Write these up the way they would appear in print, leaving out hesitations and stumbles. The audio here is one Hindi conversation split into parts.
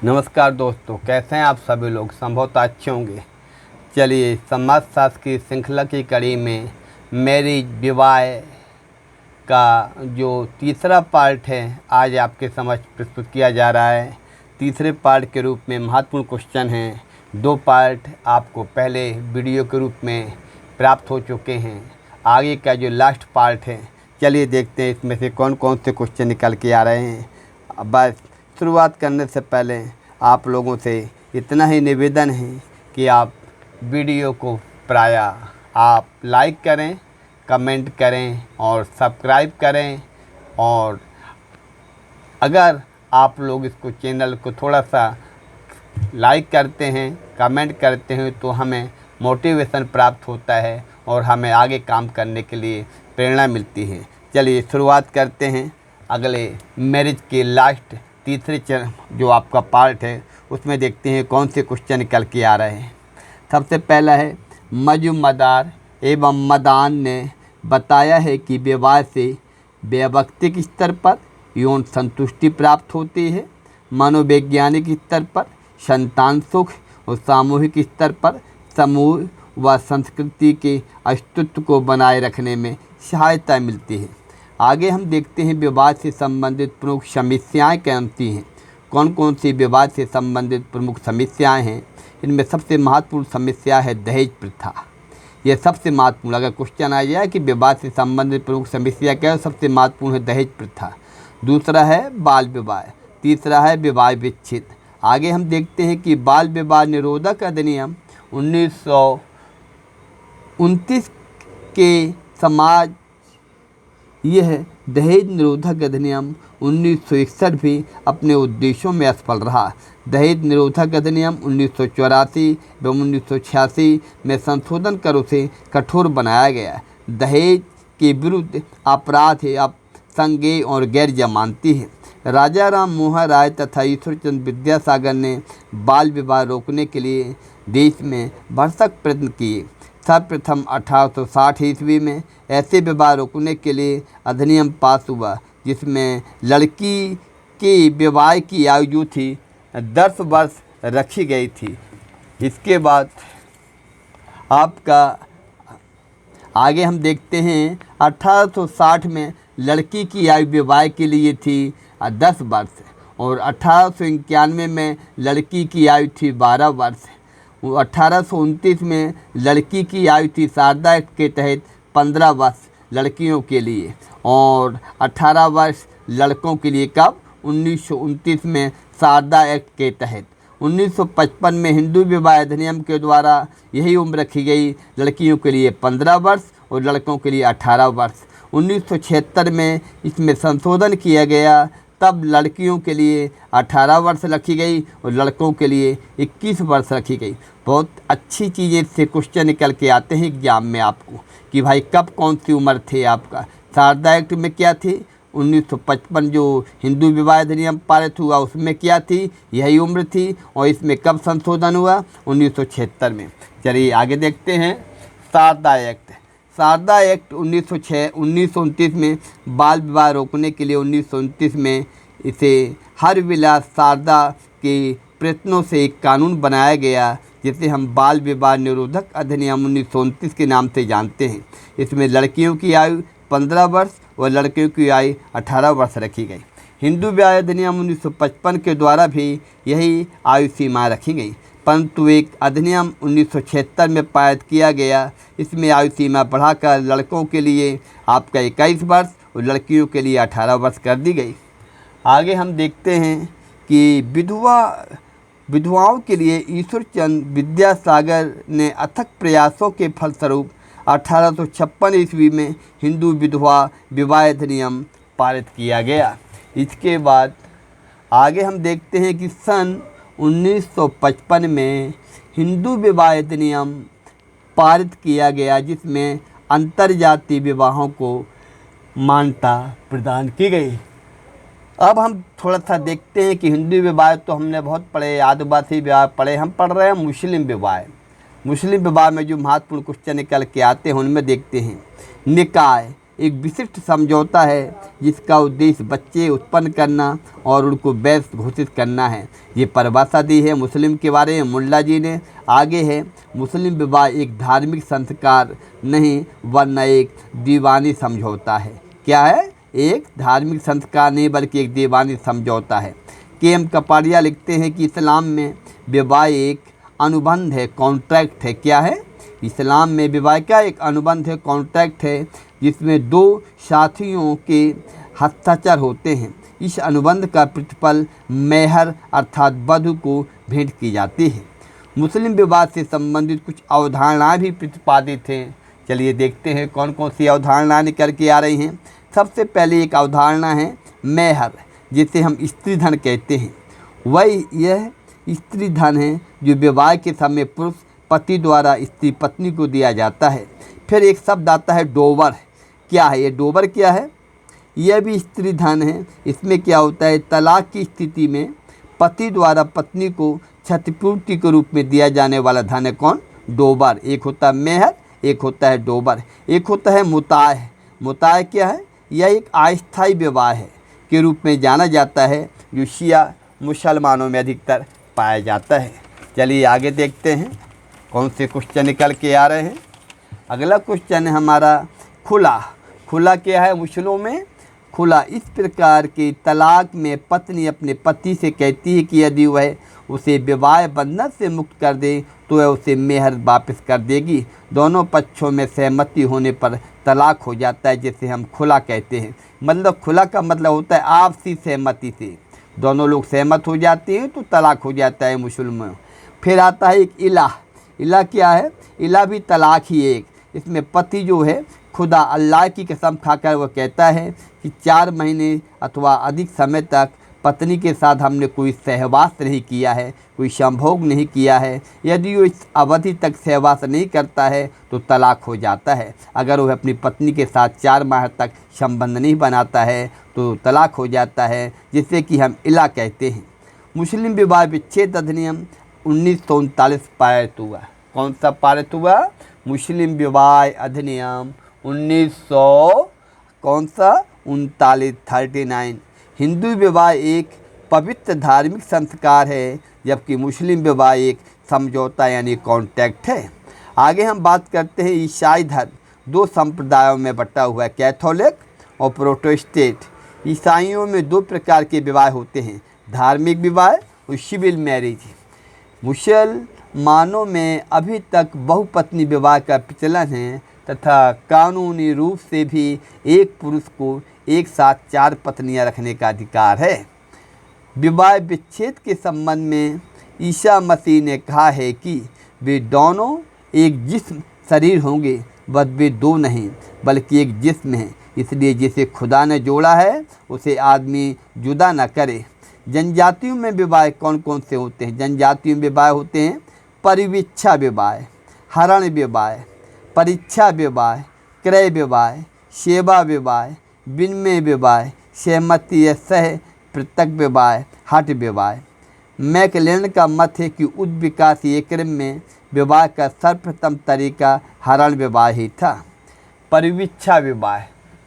नमस्कार दोस्तों, कैसे हैं आप सभी लोग। संभवतः अच्छे होंगे। चलिए, समाजशास्त्र की श्रृंखला की कड़ी में मैरिज विवाह का जो तीसरा पार्ट है आज आपके समक्ष प्रस्तुत किया जा रहा है। तीसरे पार्ट के रूप में महत्वपूर्ण क्वेश्चन हैं। 2 पार्ट आपको पहले वीडियो के रूप में प्राप्त हो चुके हैं। आगे का जो लास्ट पार्ट है, चलिए देखते हैं इसमें से कौन कौन से क्वेश्चन निकल के आ रहे हैं। बस शुरुआत करने से पहले आप लोगों से इतना ही निवेदन है कि आप वीडियो को प्रायः आप लाइक करें, कमेंट करें और सब्सक्राइब करें। और अगर आप लोग इसको चैनल को थोड़ा सा लाइक करते हैं, कमेंट करते हैं तो हमें मोटिवेशन प्राप्त होता है और हमें आगे काम करने के लिए प्रेरणा मिलती है। चलिए शुरुआत करते हैं अगले मैरिज के लास्ट तीसरे चरण जो आपका पार्ट है उसमें देखते हैं कौन से क्वेश्चन निकल के आ रहे हैं। सबसे पहला है, मजुमदार एवं मदान ने बताया है कि विवाह से वैयक्तिक स्तर पर यौन संतुष्टि प्राप्त होती है, मनोवैज्ञानिक स्तर पर संतान सुख और सामूहिक स्तर पर समूह व संस्कृति के अस्तित्व को बनाए रखने में सहायता मिलती है। आगे हम देखते हैं विवाह से संबंधित प्रमुख समस्याएं कौन सी हैं। कौन कौन सी विवाह से संबंधित प्रमुख समस्याएं हैं। इनमें सबसे महत्वपूर्ण समस्या है दहेज प्रथा। यह सबसे महत्वपूर्ण, अगर क्वेश्चन आ जाए कि विवाह से संबंधित प्रमुख समस्या क्या है, सबसे महत्वपूर्ण है दहेज प्रथा। दूसरा है बाल विवाह। तीसरा है विवाह विच्छेद। आगे हम देखते हैं कि बाल विवाह निरोधक अधिनियम 1929 के समाज यह दहेज निरोधक अधिनियम 1961 भी अपने उद्देश्यों में असफल रहा। दहेज निरोधक अधिनियम 1984 एवं 1986 में संशोधन कर उसे कठोर बनाया गया। दहेज के विरुद्ध अपराध है अब संज्ञेय और गैर जमानती है। राजा राम मोहन राय तथा ईश्वरचंद्र विद्यासागर ने बाल विवाह रोकने के लिए देश में भरसक प्रयत्न किए। सर्वप्रथम 1860 ईस्वी में ऐसे विवाह रोकने के लिए अधिनियम पास हुआ जिसमें लड़की की विवाह की आयु जो थी 10 वर्ष रखी गई थी। इसके बाद आपका आगे हम देखते हैं 1860 में लड़की की आयु विवाह के लिए थी 10 वर्ष और 1891 में लड़की की आयु थी 12 वर्ष। 1829 में लड़की की आयु थी शारदा एक्ट के तहत 15 वर्ष लड़कियों के लिए और 18 वर्ष लड़कों के लिए। कब? 1929 में शारदा एक्ट के तहत। 1955 में हिंदू विवाह अधिनियम के द्वारा यही उम्र रखी गई, लड़कियों के लिए 15 वर्ष और लड़कों के लिए 18 वर्ष। 1976 में इसमें संशोधन किया गया, तब लड़कियों के लिए 18 वर्ष रखी गई और लड़कों के लिए 21 वर्ष रखी गई। बहुत अच्छी चीज़ें से क्वेश्चन निकल के आते हैं एग्जाम में आपको कि भाई कब कौन सी उम्र थे आपका। शारदा एक्ट में क्या थी? 1955 जो हिंदू विवाह अधिनियम पारित हुआ उसमें क्या थी? यही उम्र थी। और इसमें कब संशोधन हुआ? 1976 में। चलिए आगे देखते हैं शारदा एक्ट। शारदा एक्ट 1929 में बाल विवाह रोकने के लिए 1929 में इसे हरविलास शारदा के प्रयत्नों से एक कानून बनाया गया जिसे हम बाल विवाह निरोधक अधिनियम 1929 के नाम से जानते हैं। इसमें लड़कियों की आयु 15 वर्ष और लड़कियों की आयु 18 वर्ष रखी गई। हिंदू विवाह अधिनियम 1955 के द्वारा भी यही आयु सीमा रखी गई, परंतु एक अधिनियम 1976 में पारित किया गया। इसमें आयु सीमा बढ़ाकर लड़कों के लिए आपका 21 वर्ष और लड़कियों के लिए 18 वर्ष कर दी गई। आगे हम देखते हैं कि विधवाओं के लिए ईश्वरचंद्र विद्यासागर ने अथक प्रयासों के फलस्वरूप 1856 ईस्वी में हिंदू विधवा विवाह अधिनियम पारित किया गया। इसके बाद आगे हम देखते हैं कि सन 1955 में हिंदू विवाह अधिनियम पारित किया गया जिसमें अंतर्जातीय विवाहों को मान्यता प्रदान की गई। अब हम थोड़ा सा देखते हैं कि हिंदू विवाह तो हमने बहुत पढ़े, आदिवासी विवाह पढ़े, हम पढ़ रहे हैं मुस्लिम विवाह। मुस्लिम विवाह में जो महत्वपूर्ण क्वेश्चन निकल के आते हैं उनमें देखते हैं निकाय एक विशिष्ट समझौता है जिसका उद्देश्य बच्चे उत्पन्न करना और उनको वैश्य घोषित करना है। ये परिभाषा दी है मुस्लिम के बारे में मुल्ला जी ने। आगे है, मुस्लिम विवाह एक धार्मिक संस्कार नहीं वरना एक दीवानी समझौता है। क्या है? एक धार्मिक संस्कार नहीं बल्कि एक दीवानी समझौता है। के.एम. कपाड़िया लिखते हैं कि इस्लाम में विवाह एक अनुबंध है, कॉन्ट्रैक्ट है। क्या है? इस्लाम में विवाह का एक अनुबंध है, कॉन्ट्रैक्ट है, जिसमें दो साथियों के हस्ताक्षर होते हैं। इस अनुबंध का प्रतिफल मेहर अर्थात वधू को भेंट की जाती है। मुस्लिम विवाह से संबंधित कुछ अवधारणाएं भी प्रतिपादित हैं। चलिए देखते हैं कौन कौन सी अवधारणाएं निकल के आ रही हैं। सबसे पहले एक अवधारणा है मेहर, जिसे हम स्त्री धन कहते हैं। वह यह स्त्री धन है जो विवाह के समय पुरुष पति द्वारा स्त्री पत्नी को दिया जाता है। फिर एक शब्द आता है डोबर। क्या है ये डोबर? क्या है? यह भी स्त्री धन है। इसमें क्या होता है, तलाक की स्थिति में पति द्वारा पत्नी को क्षतिपूर्ति के रूप में दिया जाने वाला धन है कौन? डोबर। एक होता है मेहर, एक होता है डोबर। एक होता है मुताह। मुताह क्या है? यह एक अस्थायी विवाह है के रूप में जाना जाता है, जो शिया मुसलमानों में अधिकतर पाया जाता है। चलिए आगे देखते हैं कौन से क्वेश्चन निकल के आ रहे हैं। अगला क्वेश्चन है हमारा खुला। खुला क्या है मुश्किलों में? खुला इस प्रकार के तलाक में पत्नी अपने पति से कहती है कि यदि वह उसे विवाह बंधन से मुक्त कर दे तो वह उसे मेहर वापस कर देगी। दोनों पक्षों में सहमति होने पर तलाक हो जाता है, जिसे हम खुला कहते हैं। मतलब खुला का मतलब होता है आपसी सहमति से दोनों लोग सहमत हो जाते हैं तो तलाक हो जाता है मुसलमान। फिर आता है एक इलाह। इलाह क्या है? इलाह भी तलाक ही एक। इसमें पति जो है खुदा अल्लाह की कसम खाकर वह कहता है कि 4 महीने अथवा अधिक समय तक पत्नी के साथ हमने कोई सहवास नहीं किया है, कोई संभोग नहीं किया है। यदि वो इस अवधि तक सहवास नहीं करता है तो तलाक हो जाता है। अगर वह अपनी पत्नी के साथ 4 माह तक संबंध नहीं बनाता है तो तलाक हो जाता है, जिसे कि हम इला कहते हैं। मुस्लिम विवाह विच्छेद अधिनियम 1939 पारित हुआ। कौन सा पारित हुआ? मुस्लिम विवाह अधिनियम 1939। हिंदू विवाह एक पवित्र धार्मिक संस्कार है, जबकि मुस्लिम विवाह एक समझौता यानी कॉन्ट्रैक्ट है। आगे हम बात करते हैं ईसाई धर्म 2 संप्रदायों में बटा हुआ है, कैथोलिक और प्रोटेस्टेंट। ईसाइयों में 2 प्रकार के विवाह होते हैं, धार्मिक विवाह और सिविल मैरिज। मुसलमानों में अभी तक बहुपत्नी विवाह का प्रचलन है तथा कानूनी रूप से भी एक पुरुष को एक साथ 4 पत्नियां रखने का अधिकार है। विवाह विच्छेद के संबंध में ईसा मसीह ने कहा है कि वे दोनों एक जिस्म शरीर होंगे, बस वे 2 नहीं बल्कि एक जिस्म हैं। इसलिए जिसे खुदा ने जोड़ा है उसे आदमी जुदा न करे। जनजातियों में विवाह कौन कौन से होते हैं? जनजातियों में विवाह होते हैं परिवीक्षा विवाह, हरण विवाह, परीक्षा विवाह, क्रय विवाह, सेवा विवाह, विनिमय विवाह, सहमति या सह पृथक विवाह, हठ विवाह। मैकलेन का मत है कि उच्च विकासीय क्रम में विवाह का सर्वप्रथम तरीका हरण विवाह ही था। परिवीक्षा विवाह।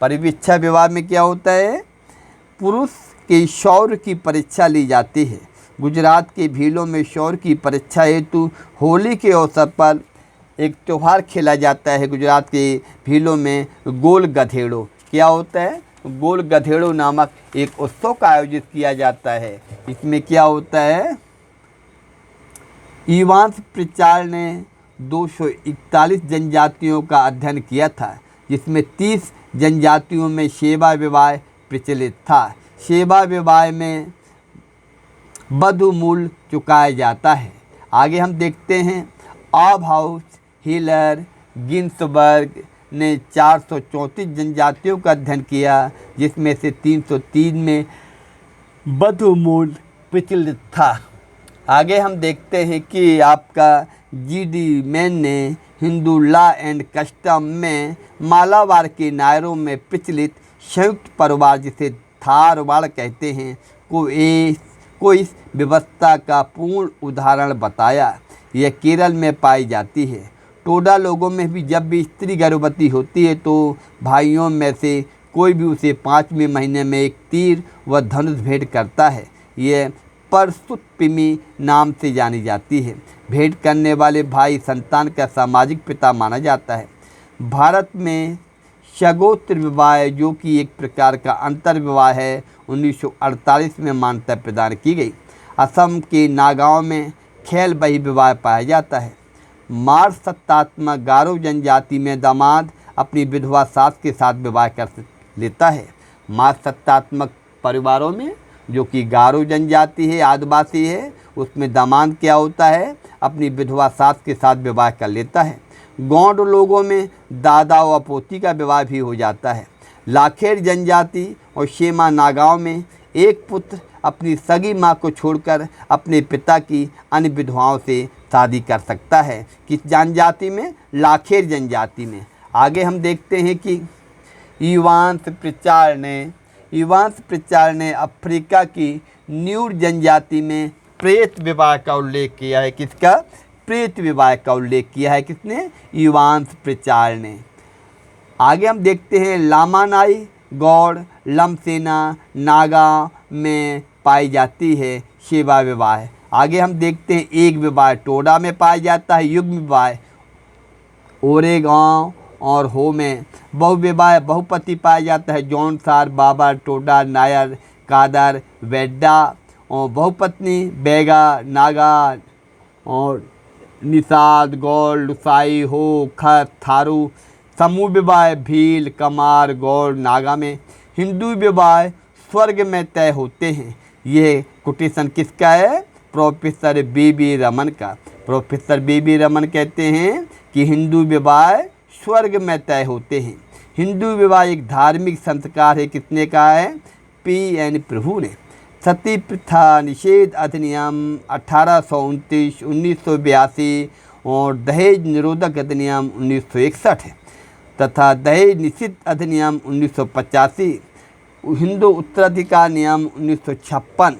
परिवीक्षा विवाह में क्या होता है? पुरुष के शौर्य की परीक्षा ली जाती है। गुजरात के भीलों में शौर्य की परीक्षा हेतु होली के अवसर पर एक त्यौहार खेला जाता है। गुजरात के भीलों में गोल गधेड़ो। क्या होता है? गोल गधेड़ो नामक एक उत्सव का आयोजित किया जाता है। इसमें क्या होता है? इवांस प्रिचार्ड ने 241 जनजातियों का अध्ययन किया था, जिसमें 30 जनजातियों में सेवा विवाह प्रचलित था। सेवा विवाह में वधू मूल्य चुकाया जाता है। आगे हम देखते हैं ऑबहाउस, हिलर, गिन्सबर्ग ने 434 जनजातियों का अध्ययन किया, जिसमें से 303 में वधू मूल्य प्रचलित था। आगे हम देखते हैं कि आपका जी.डी. मैन ने हिंदू लॉ एंड कस्टम में मालाबार के नायरों में प्रचलित संयुक्त परिवार, जिसे थारवाड़ कहते हैं, को इस व्यवस्था का पूर्ण उदाहरण बताया। यह केरल में पाई जाती है। टोडा लोगों में भी जब भी स्त्री गर्भवती होती है तो भाइयों में से कोई भी उसे 5वें महीने में एक तीर व धनुष भेंट करता है। यह परसुत्पिमी नाम से जानी जाती है। भेंट करने वाले भाई संतान का सामाजिक पिता माना जाता है। भारत में शगोत्र विवाह, जो कि एक प्रकार का अंतर विवाह है, 1948 में मान्यता प्रदान की गई। असम के नागांव में खेल बही विवाह पाया जाता है। मार सत्तात्मक गारो जनजाति में दामाद अपनी विधवा सास के साथ विवाह कर लेता है। मार सत्तात्मक परिवारों में, जो कि गारो जनजाति है, आदिवासी है, उसमें दामाद क्या होता है, अपनी विधवा सास के साथ विवाह कर लेता है। गौंड लोगों में दादा व पोती का विवाह भी हो जाता है। लाखेर जनजाति और शेमा नागांव में एक पुत्र अपनी सगी माँ को छोड़कर अपने पिता की अन्य विधवाओं से शादी कर सकता है। किस जनजाति में? लाखेर जनजाति में। आगे हम देखते हैं कि इवांस प्रिचार्ड ने अफ्रीका की न्यूर जनजाति में प्रेत विवाह का उल्लेख किया है। किसका? प्रेत विवाह का उल्लेख किया है। किसने? इवांस प्रिचार्ड ने। आगे हम देखते हैं लामानाई गौड़ लमसेना नागा में पाई जाती है सेवा विवाह। आगे हम देखते हैं एक विवाह टोडा में पाया जाता है। युग्म विवाह ओरेगांव और हो में। बहुविवाह बहुपति पाया जाता है। जौनसार बाबर टोडा नायर कादर वेड्डा। और बहुपत्नी बैगा नागा और निषाद गौड़ लुसाई हो खत थारू। समूह विवाह भील कमार गौड़ नागा में। हिंदू विवाह स्वर्ग में तय होते हैं। यह कोटेशन किसका है? प्रोफेसर बी रमन का। प्रोफेसर बी रमन कहते हैं कि हिंदू विवाह स्वर्ग में तय होते हैं। हिंदू विवाह एक धार्मिक संस्कार है। किसने कहा है? PN प्रभु ने। सती प्रथा निषेध अधिनियम 1829 1982 और दहेज निरोधक अधिनियम 1961 है तथा दहेज निषिद्ध अधिनियम 1985। हिंदू उत्तराधिकार नियम 1956।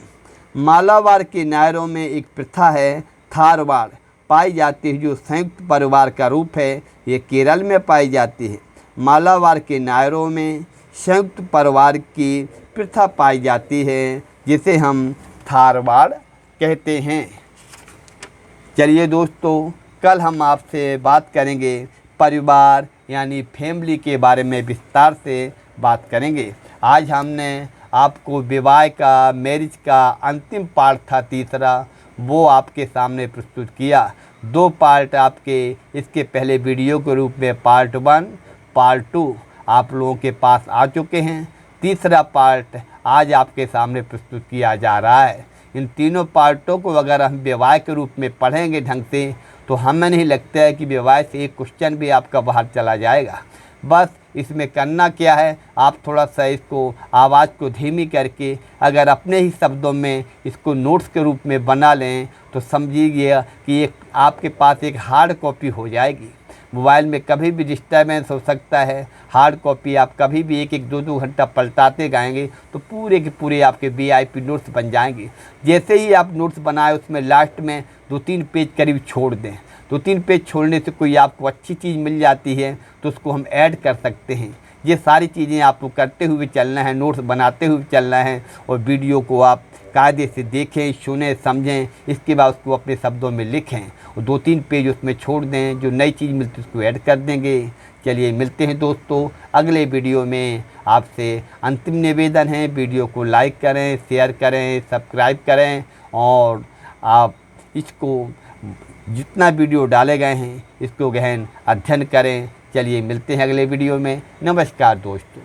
मालाबार के नायरों में एक प्रथा है थारवाड़ पाई जाती है, जो संयुक्त परिवार का रूप है। ये केरल में पाई जाती है। मालाबार के नायरों में संयुक्त परिवार की प्रथा पाई जाती है, जिसे हम थारवाड़ कहते हैं। चलिए दोस्तों, कल हम आपसे बात करेंगे परिवार यानी फैमिली के बारे में विस्तार से बात करेंगे। आज हमने आपको विवाह का, मैरिज का अंतिम पार्ट था तीसरा, वो आपके सामने प्रस्तुत किया। 2 पार्ट आपके इसके पहले वीडियो के रूप में पार्ट 1 पार्ट 2 आप लोगों के पास आ चुके हैं। तीसरा पार्ट आज आपके सामने प्रस्तुत किया जा रहा है। इन तीनों पार्टों को अगर हम विवाह के रूप में पढ़ेंगे ढंग से, तो हमें नहीं लगता है कि विवाह से एक क्वेश्चन भी आपका बाहर चला जाएगा। बस इसमें करना क्या है, आप थोड़ा सा इसको आवाज़ को धीमी करके अगर अपने ही शब्दों में इसको नोट्स के रूप में बना लें, तो समझिए कि एक आपके पास एक हार्ड कॉपी हो जाएगी। मोबाइल में कभी भी डिस्टर्बेंस हो सकता है। हार्ड कॉपी आप कभी भी 1-2 घंटा पलटाते गाएंगे तो पूरे के पूरे आपके VIP नोट्स बन जाएंगे। जैसे ही आप नोट्स बनाए, उसमें लास्ट में 2-3 पेज करीब छोड़ दें। 2-3 पेज छोड़ने से कोई आपको अच्छी चीज़ मिल जाती है तो उसको हम ऐड कर सकते हैं। ये सारी चीज़ें आपको करते हुए चलना है, नोट्स बनाते हुए चलना है, और वीडियो को आप कायदे से देखें, सुने, समझें। इसके बाद उसको अपने शब्दों में लिखें और 2-3 पेज उसमें छोड़ दें। जो नई चीज़ मिलती है उसको ऐड कर देंगे। चलिए मिलते हैं दोस्तों अगले वीडियो में। आपसे अंतिम निवेदन है, वीडियो को लाइक करें, शेयर करें, सब्सक्राइब करें, और आप इसको जितना वीडियो डाले गए हैं इसको गहन अध्ययन करें। चलिए मिलते हैं अगले वीडियो में। नमस्कार दोस्तों।